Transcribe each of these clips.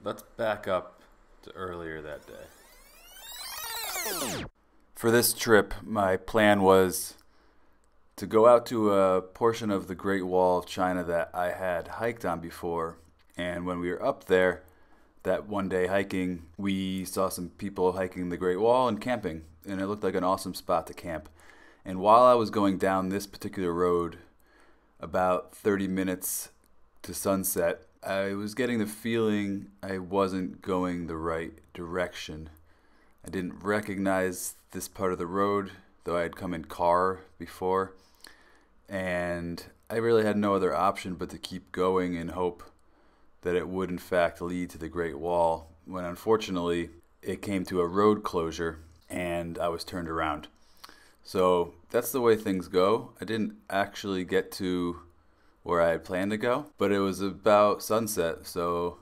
Let's back up to earlier that day. For this trip, my plan was to go out to a portion of the Great Wall of China that I had hiked on before. And when we were up there, that one day hiking, we saw some people hiking the Great Wall and camping. And it looked like an awesome spot to camp. And while I was going down this particular road, about 30 minutes to sunset, I was getting the feeling I wasn't going the right direction. I didn't recognize this part of the road, though I had come in car before. And I really had no other option but to keep going and hope that it would in fact lead to the Great Wall, when unfortunately it came to a road closure and I was turned around. So that's the way things go. I didn't actually get to where I had planned to go, but it was about sunset, so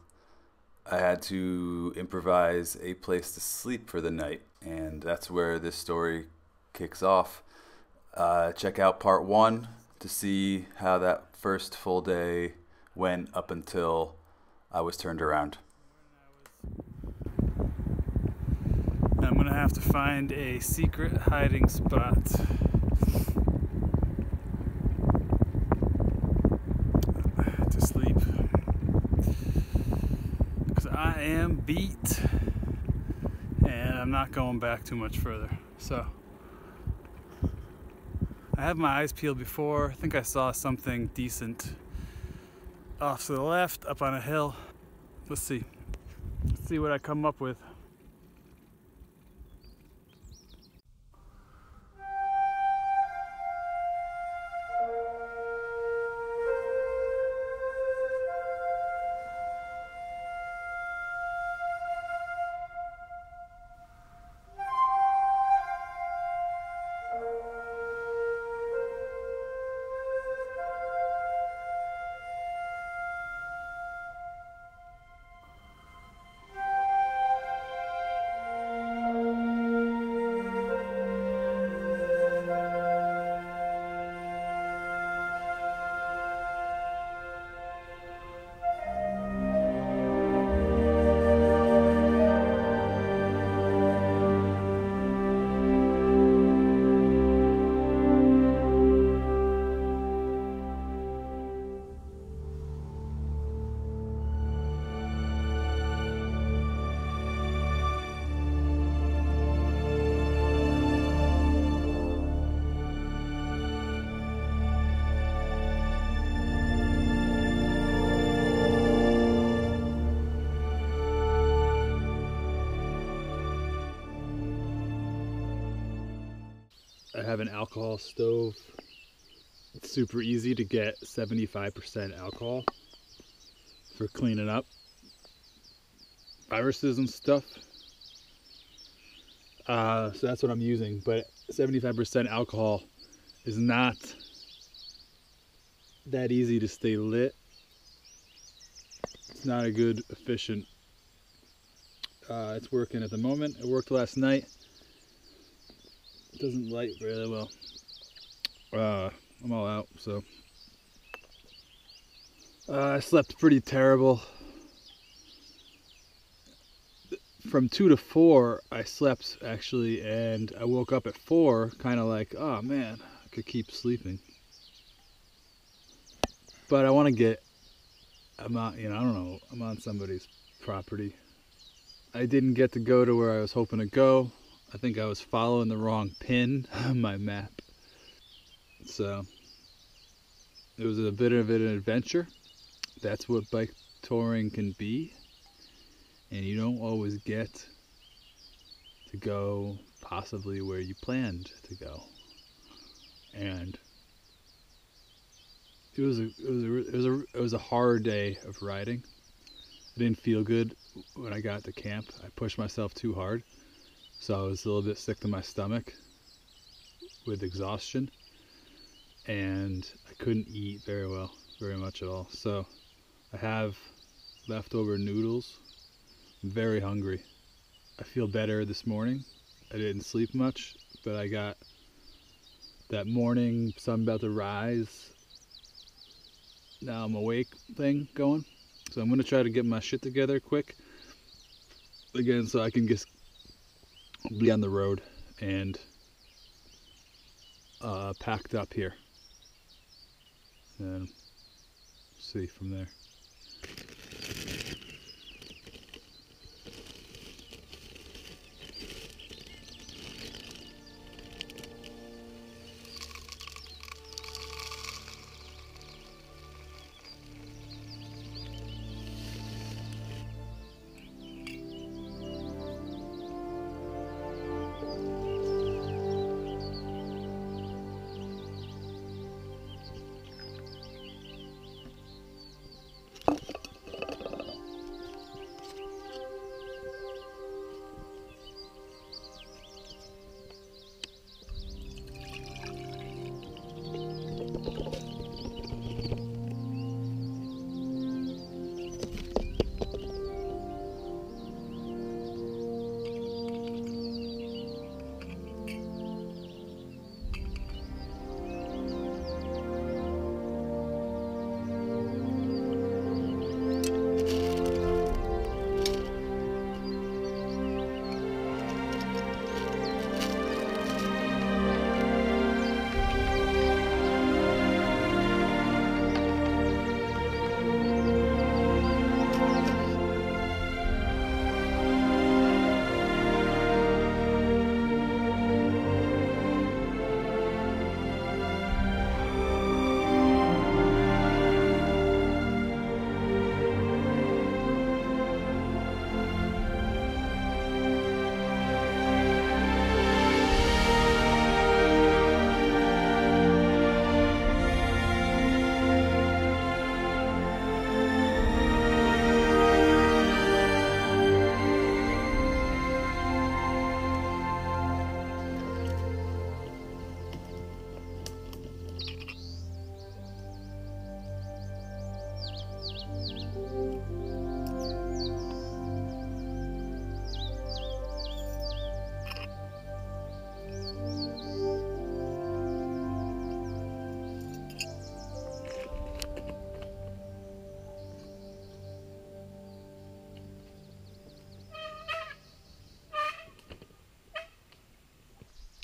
I had to improvise a place to sleep for the night, and that's where this story kicks off. Check out part 1 to see how that first full day went up until I was turned around. I'm gonna have to find a secret hiding spot. To sleep. Because I am beat and I'm not going back too much further. So I have my eyes peeled before. I think I saw something decent off to the left, up on a hill. Let's see. Let's see what I come up with. I have an alcohol stove. It's super easy to get 75% alcohol for cleaning up viruses and stuff. So that's what I'm using, but 75% alcohol is not that easy to stay lit. It's not a good, efficient. It's working at the moment. It worked last night. It doesn't light really well. I'm all out, so. I slept pretty terrible. From 2 to 4, I slept actually, and I woke up at 4, kind of like, oh man, I could keep sleeping. But I want to get, I'm on, I don't know, I'm on somebody's property. I didn't get to go to where I was hoping to go. I think I was following the wrong pin on my map. So it was a bit of an adventure. That's what bike touring can be. And you don't always get to go possibly where you planned to go. And it was a hard day of riding. I didn't feel good when I got to camp. I pushed myself too hard. So I was a little bit sick to my stomach with exhaustion, and I couldn't eat very much at all. So I have leftover noodles. I'm very hungry. I feel better this morning. I didn't sleep much, but I got that morning sun about to rise, now I'm awake thing going. So I'm gonna try to get my shit together quick again so I can just be on the road and packed up here, and see from there.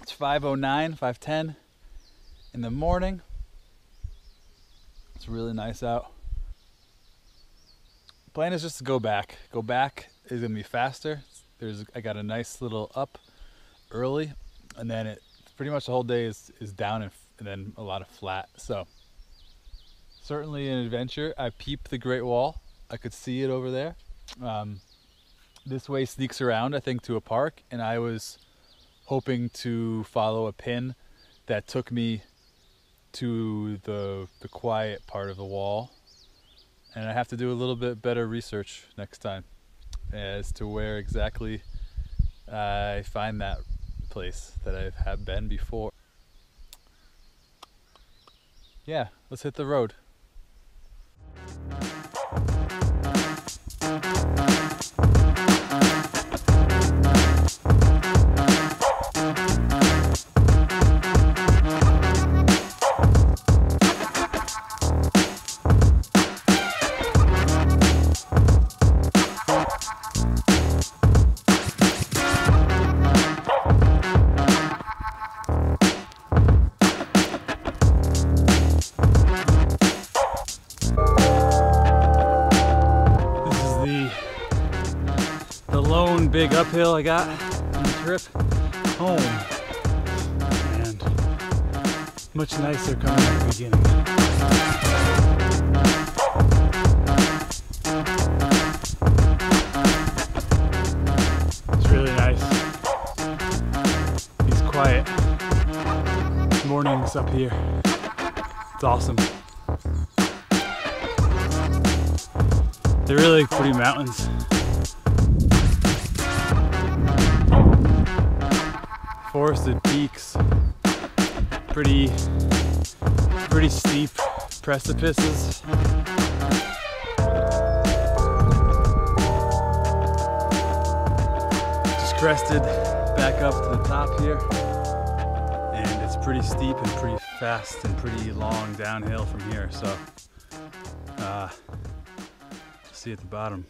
It's 5:09, 5:10 in the morning. It's really nice out. Plan is just to go back. Go back is gonna be faster. I got a nice little up early, and then it pretty much the whole day is down and then a lot of flat. So certainly an adventure. I peeped the Great Wall. I could see it over there. This way sneaks around, I think, to a park, and I was hoping to follow a pin that took me to the quiet part of the wall. And I have to do a little bit better research next time as to where exactly I find that place that I have been before. Yeah, let's hit the road. Big uphill I got on the trip home, and much nicer coming at the beginning. It's really nice. These quiet mornings up here. It's awesome. They're really pretty mountains. Forested peaks, pretty steep precipices. Just crested back up to the top here, and it's pretty steep and pretty fast and pretty long downhill from here. So, see at the bottom.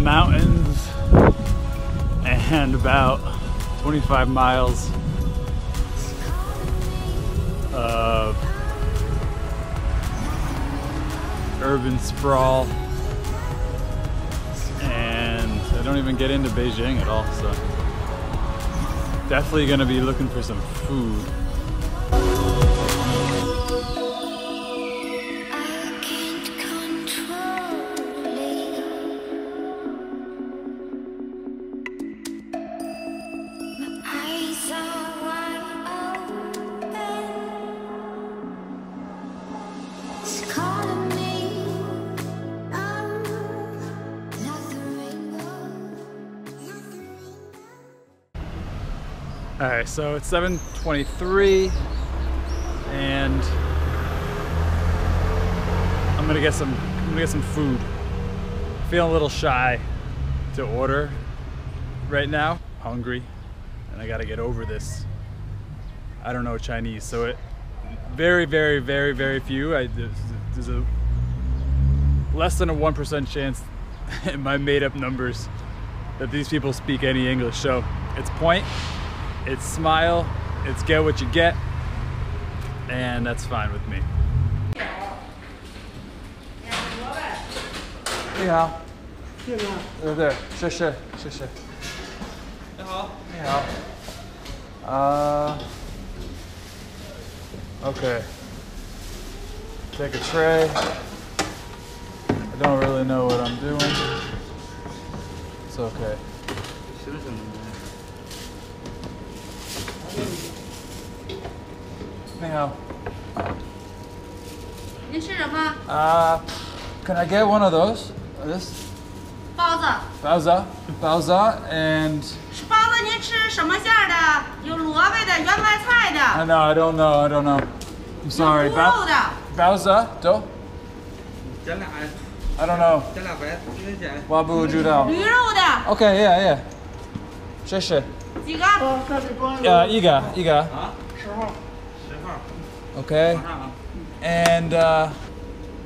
mountains and about 25 miles of urban sprawl, and I don't even get into Beijing at all, so definitely gonna be looking for some food. All right, so it's 7:23, and I'm gonna get some food. Feeling a little shy to order right now. Hungry, and I gotta get over this. I don't know Chinese, so it very few. There's a less than a 1% chance in my made-up numbers that these people speak any English. So it's point. It's smile, it's get what you get, and that's fine with me. 你好，对不对？谢谢。你好。Okay. Take a tray. I don't really know what I'm doing. It's okay. 你好。您吃什么？ Can I get one of those? This 包子。 baoza, and 包子您吃什么馅儿的？有萝卜的，圆白菜的。 I don't know. I'm sorry. 有猪肉的。 baoza, do? 咱俩 I don't know. 咱俩白今天捡。我不知道。驴肉的。 Okay, yeah. 谢谢。几个？一个。啊，10号。Okay. 马上啊。 And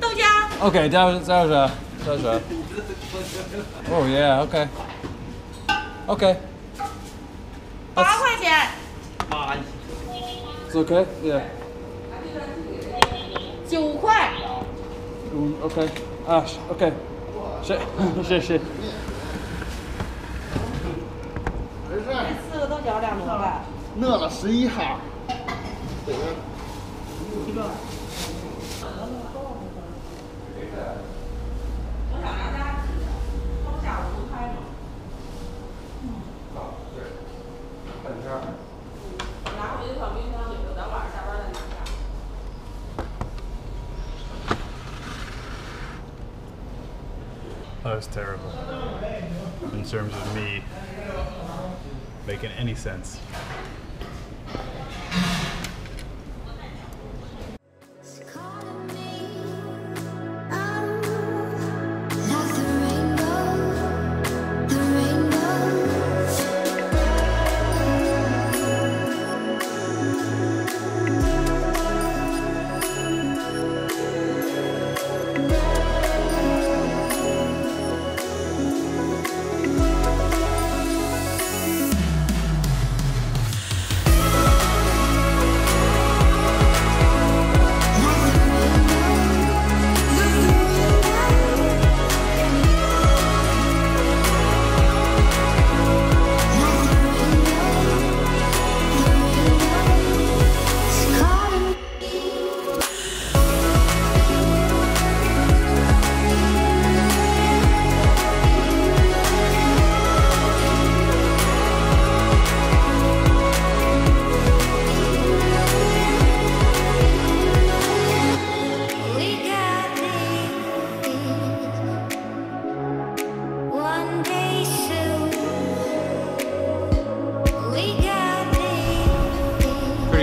豆浆。 okay, baoza. Oh yeah, okay. 8块钱。 8。 It's okay? Yeah. 9块。 Okay. Okay. 谢谢。这4个豆角2萝卜。饿了11号。对。 That was terrible in terms of me making any sense.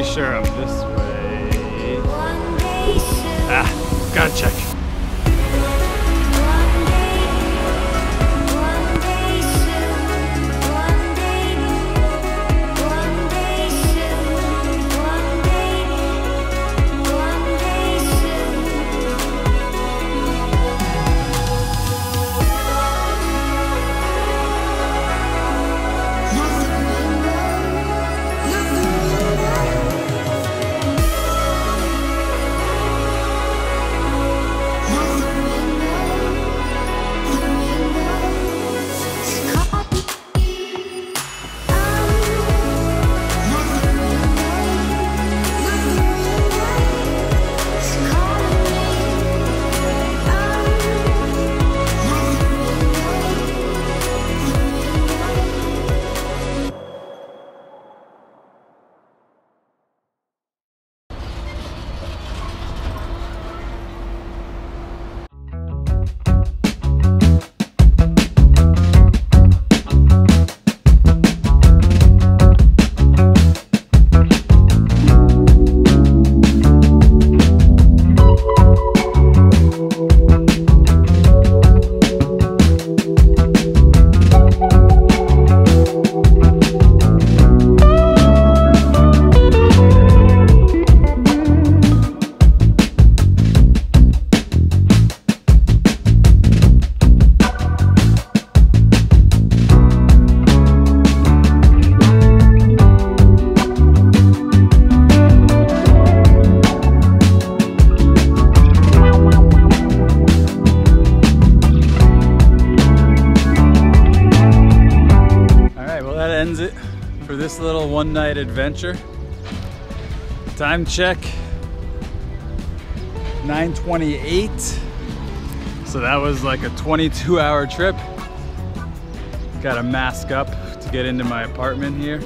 Sure, I'm this way. Gotta check. this little one-night adventure. Time check, 9:28. So that was like a 22-hour trip. Got to mask up to get into my apartment here.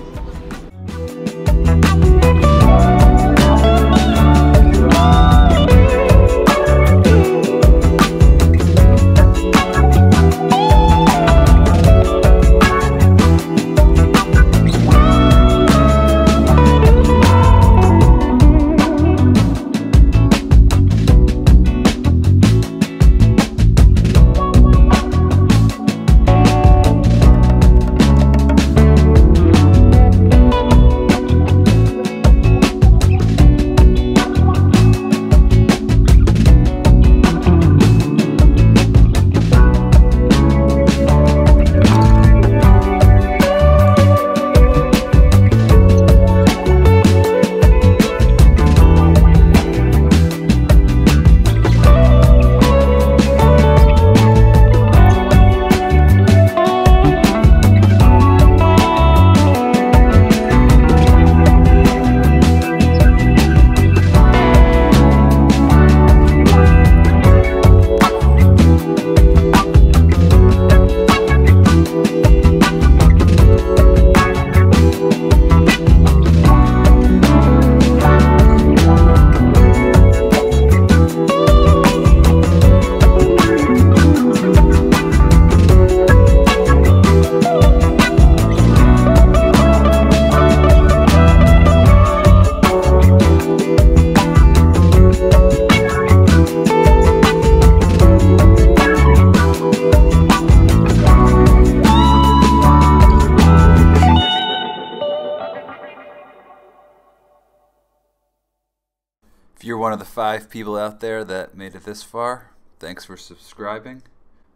If you're one of the 5 people out there that made it this far, thanks for subscribing.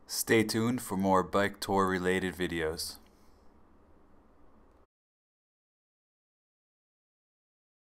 Stay tuned for more bike tour related videos.